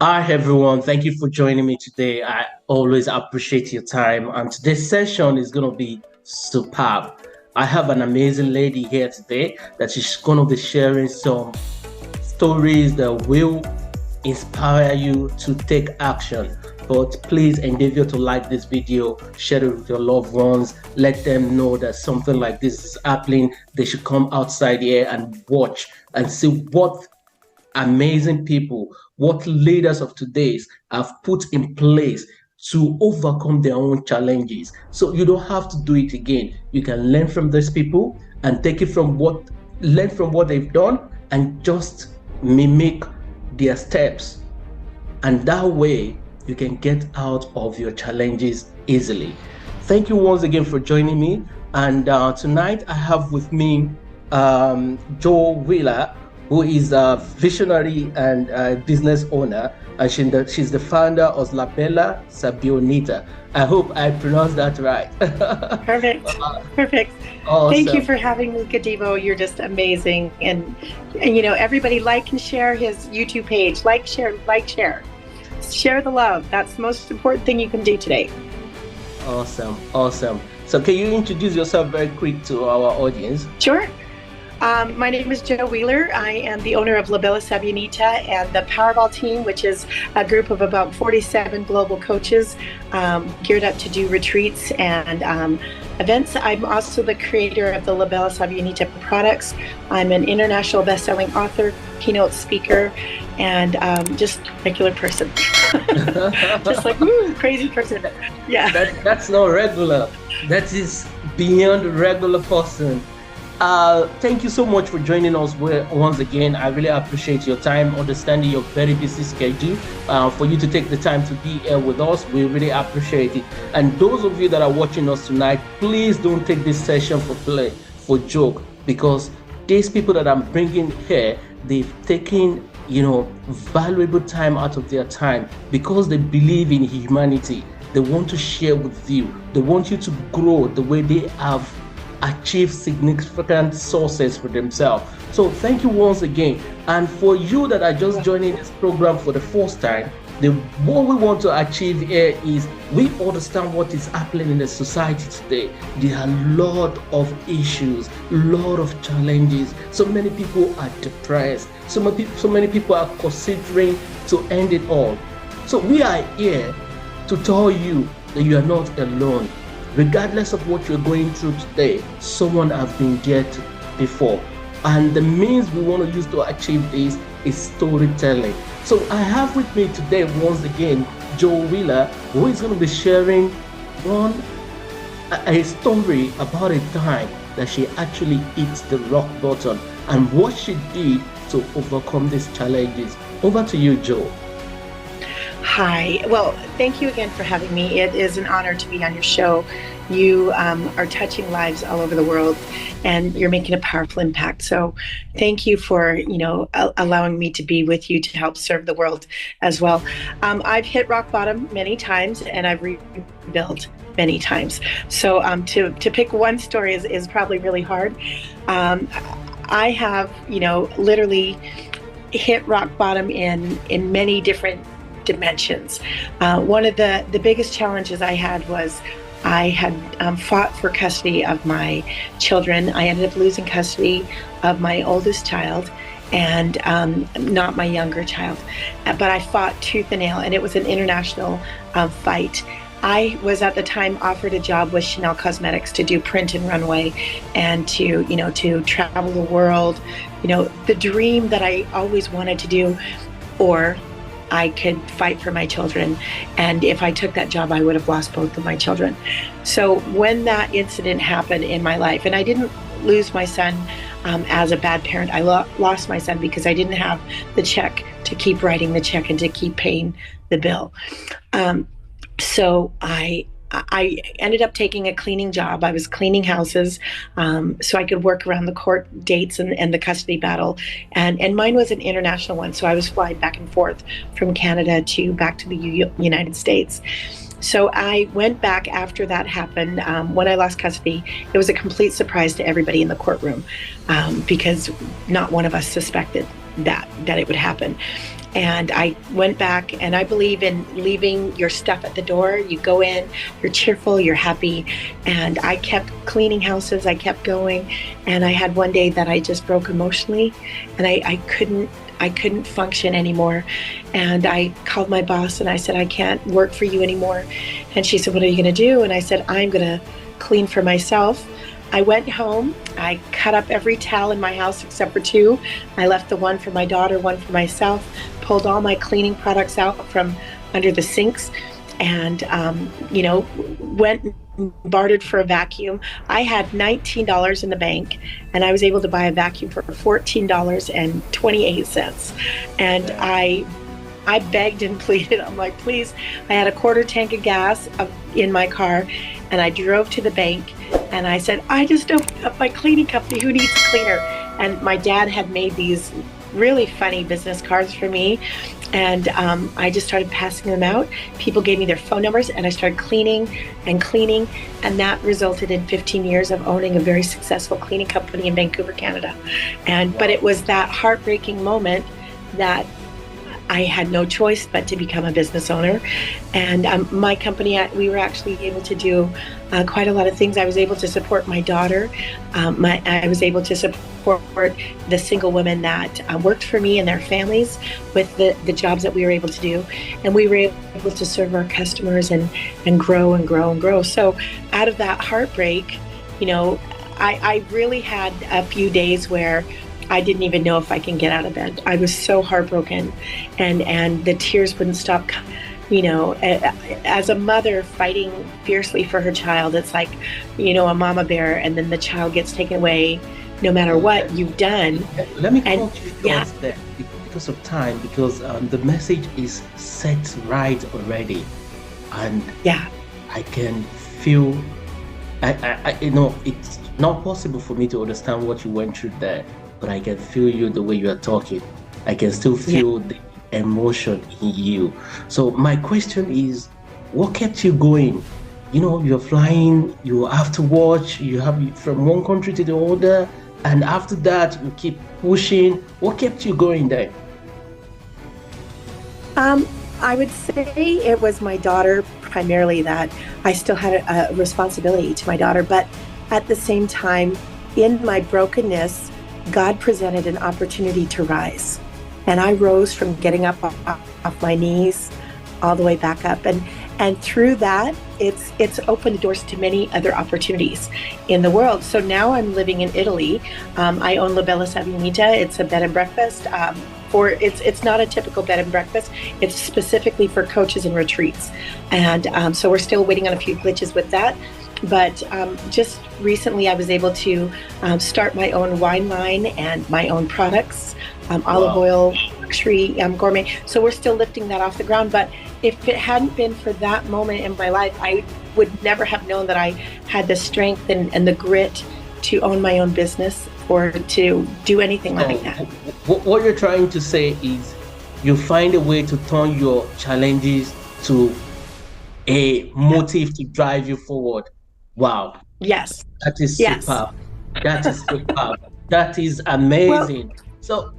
Hi, everyone. Thank you for joining me today. I always appreciate your time. And today's session is going to be superb. I have an amazing lady here today that is going to be sharing some stories that will inspire you to take action. But please endeavor to like this video, share it with your loved ones, let them know that something like this is happening. They should come outside here and watch and see what amazing people, what leaders of today's have put in place to overcome their own challenges. So you don't have to do it again. You can learn from these people and take it from learn from what they've done and just mimic their steps. And that way you can get out of your challenges easily. Thank you once again for joining me. And tonight I have with me Jo Wiehler, who is a visionary and business owner. And she's the founder of Belle Sabbioneta. I hope I pronounced that right. Perfect. Perfect. Awesome. Thank you for having me, Gadivo. You're just amazing. And everybody like and share his YouTube page. Like, share, like, share. Share the love. That's the most important thing you can do today. Awesome. Awesome. So can you introduce yourself very quick to our audience? Sure. My name is Jo Wiehler. I am the owner of Belle Sabbioneta and the Powerball team, which is a group of about 47 global coaches geared up to do retreats and events. I'm also the creator of the Belle Sabbioneta products. I'm an international best-selling author, keynote speaker, and just regular person. Just like, crazy person. Yeah. That's not regular. That is beyond regular person. Thank you so much for joining us once again. I really appreciate your time, understanding your very busy schedule. For you to take the time to be here with us, we really appreciate it. And those of you that are watching us tonight, please don't take this session for play, for joke, because these people that I'm bringing here, they've taken, valuable time out of their time because they believe in humanity. They want to share with you. They want you to grow the way they have achieve significant sources for themselves. So thank you once again. And for you that are just joining this program for the first time, what we want to achieve here is we understand what is happening in the society today. There are a lot of issues, a lot of challenges. So many people are depressed. So many people are considering to end it all. So we are here to tell you that you are not alone. Regardless of what you're going through today, someone has been there before. And the means we want to use to achieve this is storytelling. So I have with me today, once again, Jo Wiehler, who is going to be sharing a story about a time that she actually hit the rock bottom and what she did to overcome these challenges. Over to you, Jo. Hi. Well, thank you again for having me. It is an honor to be on your show. You are touching lives all over the world, and you're making a powerful impact. So thank you for, allowing me to be with you to help serve the world as well. I've hit rock bottom many times, and I've rebuilt many times. So to pick one story is probably really hard. I have, literally hit rock bottom in many different dimensions. One of the biggest challenges I had was I had fought for custody of my children. I ended up losing custody of my oldest child and not my younger child. But I fought tooth and nail, and it was an international fight. I was at the time offered a job with Chanel Cosmetics to do print and runway and to travel the world, the dream that I always wanted to do, or I could fight for my children. And if I took that job, I would have lost both of my children. So when that incident happened in my life, and I didn't lose my son as a bad parent, I lost my son because I didn't have the check to keep writing the check and to keep paying the bill. So I ended up taking a cleaning job. I was cleaning houses so I could work around the court dates and the custody battle. And mine was an international one. So I was flying back and forth from Canada back to the United States. So I went back after that happened. When I lost custody, it was a complete surprise to everybody in the courtroom because not one of us suspected that it would happen. And I went back, and I believe in leaving your stuff at the door. You go in, you're cheerful, you're happy. And I kept cleaning houses, I kept going. And I had one day that I just broke emotionally, and I couldn't function anymore. And I called my boss and I said, I can't work for you anymore. And she said, what are you going to do? And I said, I'm going to clean for myself. I went home. I cut up every towel in my house except for two. I left the one for my daughter, one for myself, pulled all my cleaning products out from under the sinks, and, went and bartered for a vacuum. I had $19 in the bank, and I was able to buy a vacuum for $14.28. And I begged and pleaded. I'm like, please. I had a quarter tank of gas in my car, and I drove to the bank, and I said, I just opened up my cleaning company. Who needs a cleaner? And my dad had made these really funny business cards for me, and I just started passing them out. People gave me their phone numbers, and I started cleaning, and that resulted in 15 years of owning a very successful cleaning company in Vancouver, Canada. But it was that heartbreaking moment that I had no choice but to become a business owner. And my company, we were actually able to do quite a lot of things. I was able to support my daughter. I was able to support the single women that worked for me and their families with the jobs that we were able to do. And we were able to serve our customers and grow and grow and grow. So out of that heartbreak, I really had a few days where I didn't even know if I can get out of bed. I was so heartbroken, and the tears wouldn't stop. As a mother fighting fiercely for her child, it's like, a mama bear, and then the child gets taken away no matter what you've done. Let me cut you short there because of time, because the message is set right already. And I can feel, it's not possible for me to understand what you went through there, but I can feel you the way you are talking. I can still feel the emotion in you. So my question is, what kept you going? You're flying, you have to watch, you have from one country to the other, and after that you keep pushing. What kept you going there? I would say it was my daughter primarily, that I still had a responsibility to my daughter, but at the same time, in my brokenness, God presented an opportunity to rise. And I rose from getting up off my knees all the way back up. And through that, it's opened doors to many other opportunities in the world. So now I'm living in Italy. I own Belle Sabbioneta. It's a bed and breakfast. It's not a typical bed and breakfast. It's specifically for coaches and retreats. And so we're still waiting on a few glitches with that. But just recently I was able to start my own wine line and my own products, olive oil, luxury, gourmet. So we're still lifting that off the ground. But if it hadn't been for that moment in my life, I would never have known that I had the strength and the grit to own my own business or to do anything like that. What you're trying to say is you find a way to turn your challenges to a motive to drive you forward. Wow. Yes. That is superb. That is superb. That is amazing. Well, so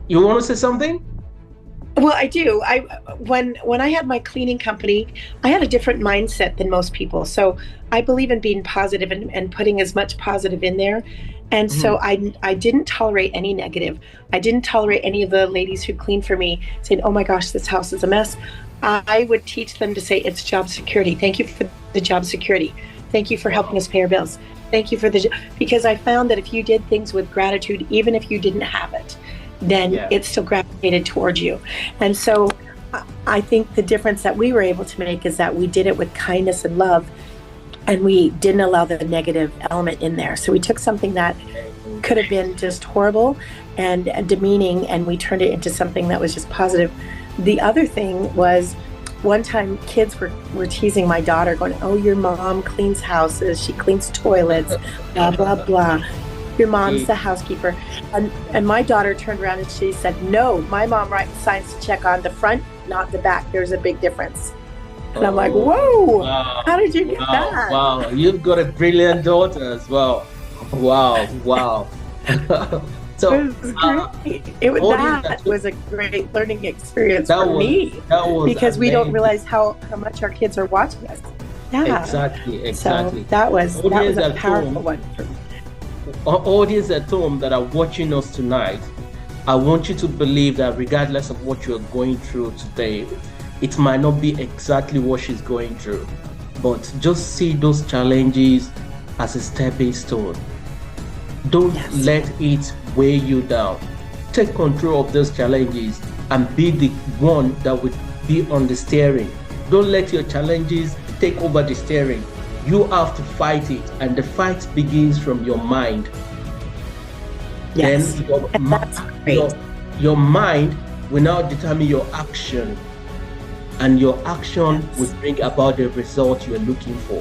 you want to say something? Well, I do. When I had my cleaning company, I had a different mindset than most people. So I believe in being positive and putting as much positive in there. And so I didn't tolerate any negative. I didn't tolerate any of the ladies who cleaned for me saying, oh my gosh, this house is a mess. I would teach them to say, it's job security. Thank you for the job security. Thank you for helping us pay our bills. Thank you for because I found that if you did things with gratitude, even if you didn't have it, then it still gravitated towards you. And so I think the difference that we were able to make is that we did it with kindness and love, and we didn't allow the negative element in there. So we took something that could have been just horrible and demeaning, and we turned it into something that was just positive. The other thing was, one time kids were teasing my daughter, going, oh, your mom cleans houses, she cleans toilets, blah, blah, blah. Your mom's the housekeeper. And my daughter turned around and she said, no, my mom writes signs to check on the front, not the back. There's a big difference. And I'm like, whoa, how did you get that? Wow, you've got a brilliant daughter as well. Wow. So, It was great. That was a great learning experience for me. That was because amazing. We don't realize how much our kids are watching us. Yeah. Exactly. So that was a powerful one for me. Audience at home that are watching us tonight, I want you to believe that regardless of what you're going through today, it might not be exactly what she's going through, but just see those challenges as a stepping stone. Don't let it weigh you down. Take control of those challenges and be the one that would be on the steering. Don't let your challenges take over the steering. You have to fight it, and the fight begins from your mind. Yes. Then your mind will now determine your action, and your action will bring about the result you're looking for.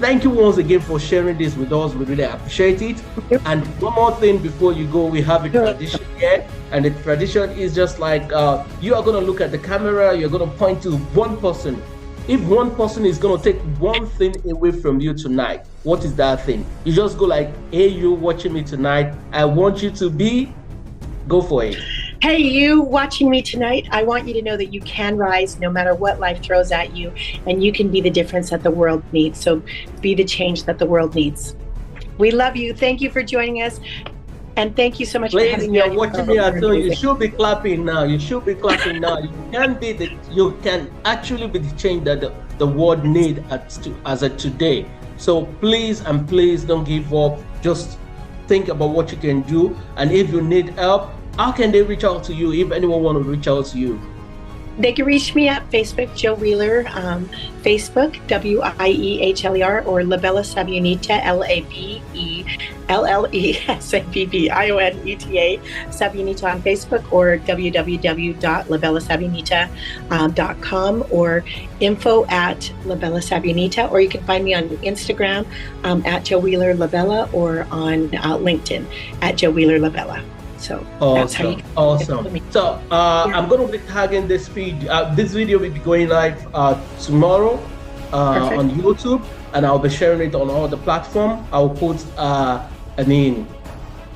Thank you once again for sharing this with us. We really appreciate it. And one more thing before you go, we have a tradition here, and the tradition is just like you are going to look at the camera, you're going to point to one person. If one person is going to take one thing away from you tonight, what is that thing? You just go like, hey, you watching me tonight, I want you to be, go for it. Hey, you watching me tonight, I want you to know that you can rise no matter what life throws at you, and you can be the difference that the world needs. So be the change that the world needs. We love you. Thank you for joining us. And thank you so much for having me. You're watching me at home. You should be clapping now. You should be clapping now. You can actually be the change that the world needs as of today. So please don't give up. Just think about what you can do. And if you need help, how can they reach out to you if anyone want to reach out to you? They can reach me at Facebook, Jo Wiehler, Facebook, Wiehler, or Belle Sabbioneta, LABELLESABBIONETA, Sabbioneta on Facebook, or www.labellesabbioneta.com, or info@labellesabbioneta, or you can find me on Instagram at Jo Wiehler Labella, or on LinkedIn at Jo Wiehler Labella. So that's how you awesome. So I'm going to be tagging this feed. This video will be going live tomorrow on YouTube, and I'll be sharing it on all the platforms. I'll put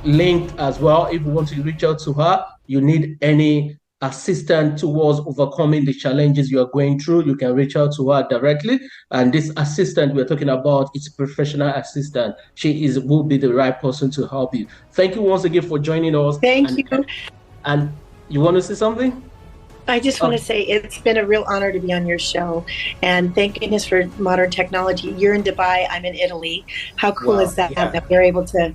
linked as well. If you want to reach out to her, you need any assistance towards overcoming the challenges you are going through, you can reach out to her directly. And this assistant we're talking about is a professional assistant. She will be the right person to help you. Thank you once again for joining us. Thank you. And you want to say something? I just want to say it's been a real honor to be on your show, and thank goodness for modern technology. You're in Dubai, I'm in Italy. How cool is that? Yeah. That we're able to,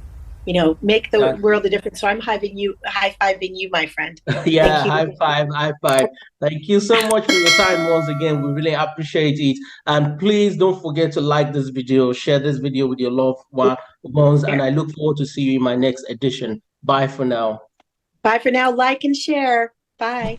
make the world a difference. So I'm high-fiving you, my friend. Yeah, high five. Thank you so much for your time once again. We really appreciate it. And please don't forget to like this video, share this video with your loved ones, and I look forward to see you in my next edition. Bye for now. Bye for now. Like and share. Bye.